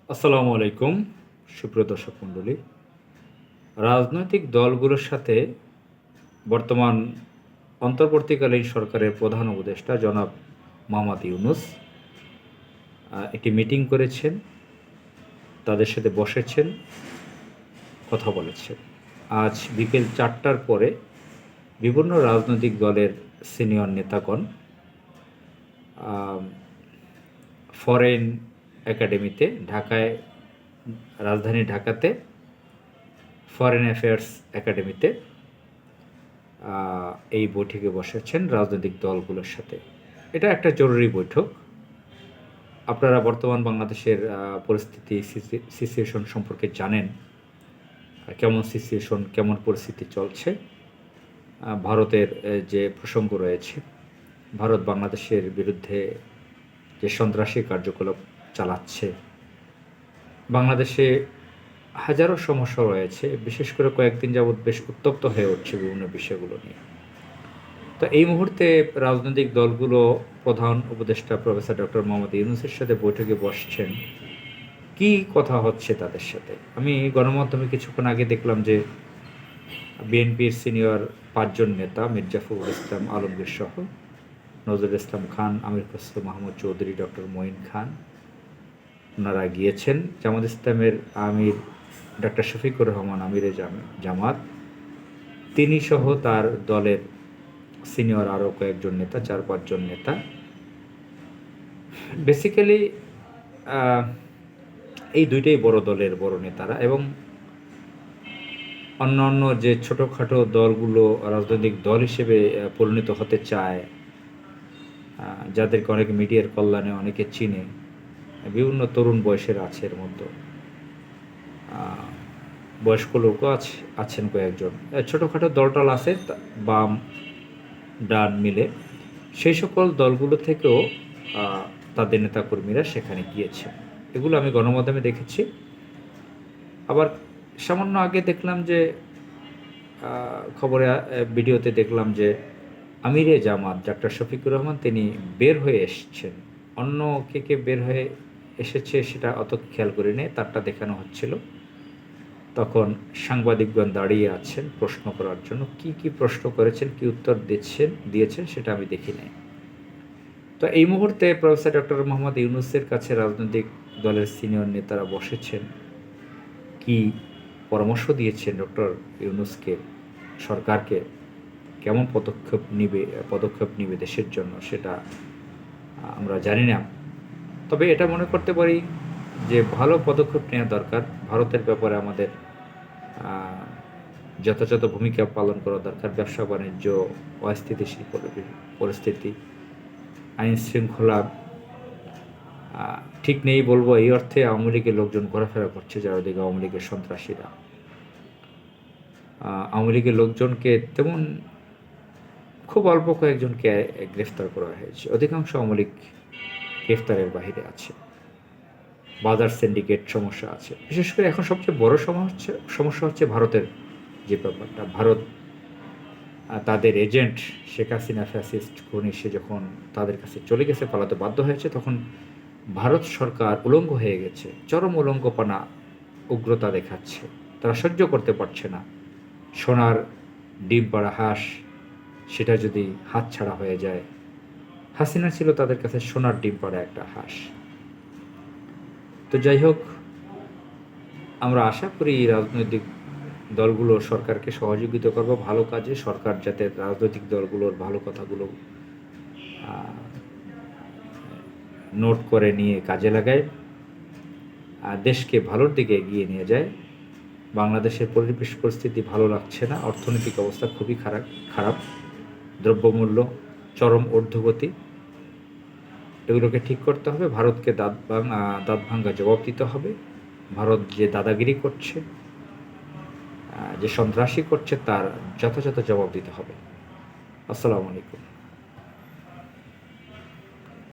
আসসালামু আলাইকুম, সুপ্রিয় দর্শক মণ্ডলী। রাজনৈতিক দলগুলোর সাথে বর্তমান অন্তর্বর্তীকালীন সরকারের প্রধান উপদেষ্টা জনাব মোহাম্মদ ইউনূস একটি মিটিং করেছেন, তাদের সাথে বসেছেন, কথা বলেছেন। আজ বিকেল 4টার পরে বিভিন্ন রাজনৈতিক দলের সিনিয়র নেতাগণ ফরেন একাডেমিতে ঢাকায়, রাজধানী ঢাকাতে ফরেন অ্যাফেয়ার্স একাডেমিতে এই বৈঠকে বসেছেন রাজনৈতিক দলগুলোর সাথে। এটা একটা জরুরি বৈঠক। আপনারা বর্তমান বাংলাদেশের পরিস্থিতি, সিচুয়েশন সম্পর্কে জানেন, কেমন সিচুয়েশন, কেমন পরিস্থিতি চলছে। ভারতের যে প্রসঙ্গ রয়েছে, ভারত বাংলাদেশের বিরুদ্ধে যে সন্ত্রাসী কার্যকলাপ চালাচ্ছে, বাংলাদেশে হাজারো সমস্যা রয়েছে, বিশেষ করে কয়েকদিন যাবৎ বেশ উত্তপ্ত হয়ে উঠছে বিভিন্ন বিষয়গুলো নিয়ে। তো এই মুহূর্তে রাজনৈতিক দলগুলো প্রধান উপদেষ্টা প্রফেসর ডক্টর মোহাম্মদ ইউনূসের সাথে বৈঠকে বসছেন। কি কথা হচ্ছে তাদের সাথে? আমি গণমাধ্যমে কিছুক্ষণ আগে দেখলাম যে বিএনপির সিনিয়র 5 জন নেতা, মির্জা ফখরুল ইসলাম আলমগীর সহ নজরুল ইসলাম খান, আমির খসরু মাহমুদ চৌধুরী, ডক্টর মঈন খান, ওনারা গিয়েছেন। জামাত ইসলামের আমির ডক্টর শফিকুর রহমান, আমিরে জামাত, তিনি সহ তার দলের সিনিয়র আরও কয়েকজন নেতা, 4-5 জন নেতা। বেসিক্যালি এই দুইটাই বড় দলের বড় নেতারা, এবং অন্যান্য যে ছোটোখাটো দলগুলো রাজনৈতিক দল হিসেবে পরিণত হতে চায়, যাদেরকে অনেকে মিডিয়ার কল্যাণে অনেকে চিনে, বিভিন্ন তরুণ বয়সের আছে, এর মধ্যে বয়স্ক লোকও আছেন কয়েকজন। ছোটোখাটো দলটল আছে বাম ডান মিলে, সেই সকল দলগুলো থেকেও তাদের নেতাকর্মীরা সেখানে গিয়েছে। এগুলো আমি গণমাধ্যমে দেখেছি। আবার সামান্য আগে দেখলাম যে খবরে, ভিডিওতে দেখলাম যে আমিরে জামাত ডক্টর শফিকুর রহমান তিনি বের হয়ে এসেছেন। অন্য কে বের হয়ে এসেছে সেটা অত খেয়াল করি নেই, তারটা দেখানো হচ্ছিল। তখন সাংবাদিকগণ দাঁড়িয়ে আছেন প্রশ্ন করার জন্য। কি প্রশ্ন করেছেন, কি উত্তর দিয়েছেন সেটা আমি দেখি নাই। তো এই মুহূর্তে প্রফেসর ডক্টর মোহাম্মদ ইউনূসের কাছে রাজনৈতিক দলের সিনিয়র নেতারা বসেছেন। কি পরামর্শ দিয়েছেন ডক্টর ইউনূসকে, সরকারকে কেমন পদক্ষেপ নিবে দেশের জন্য, সেটা আমরা জানি না। তবে এটা মনে করতে পারি যে ভালো পদক্ষেপ নেওয়া দরকার। ভারতের ব্যাপারে আমাদের যথাযথ ভূমিকা পালন করা দরকার। ব্যবসা বাণিজ্য, অস্থিতিশীল পরিস্থিতি, আইন শৃঙ্খলা ঠিক নেই বলবো, এই অর্থে আওয়ামী লীগের লোকজন ঘোরাফেরা করছে, যারা দিকে আওয়ামী লীগের সন্ত্রাসীরা। আওয়ামী লীগের লোকজনকে তেমন খুব অল্প কয়েকজনকে গ্রেফতার করা হয়েছে, অধিকাংশ আওয়ামী লীগ গ্রেফতারের বাহিরে আছে। বাজার সিন্ডিকেট সমস্যা আছে। বিশেষ করে এখন সবচেয়ে বড় সমস্যা হচ্ছে ভারতের যে ব্যাপারটা। ভারত তাদের এজেন্ট শেখ হাসিনা ফ্যাসিস্ট খুনি, সে যখন তাদের কাছে চলে গেছে, পালাতে বাধ্য হয়েছে, তখন ভারত সরকার উলঙ্গ হয়ে গেছে, চরম উলঙ্গপনা, উগ্রতা দেখাচ্ছে। তারা সহ্য করতে পারছে না সোনার ডিম পাড়া হাঁস, সেটা যদি হাতছাড়া হয়ে যায়। হাসিনা ছিল তাদের কাছে সোনার ডিম পাড়া একটা হাঁস। তো যাই হোক, আমরা আশা করি রাজনৈতিক দলগুলো সরকারকে সহযোগিতা করবো ভালো কাজে। সরকার যাতে রাজনৈতিক দলগুলোর ভালো কথাগুলো নোট করে নিয়ে কাজে লাগায়, দেশকে ভালোর দিকে এগিয়ে নিয়ে যায়। বাংলাদেশের পরিস্থিতি ভালো লাগছে না, অর্থনৈতিক অবস্থা খুবই খারাপ, দ্রব্যমূল্য চরম ঊর্ধ্বগতি। এগুলোকে ঠিক করতে হবে। ভারতকে দাঁত ভাঙ্গা জবাব দিতে হবে। ভারত যে দাদাগিরি করছে, যে সন্ত্রাসী করছে, তার যথাযথ জবাব দিতে হবে। আসসালামু আলাইকুম।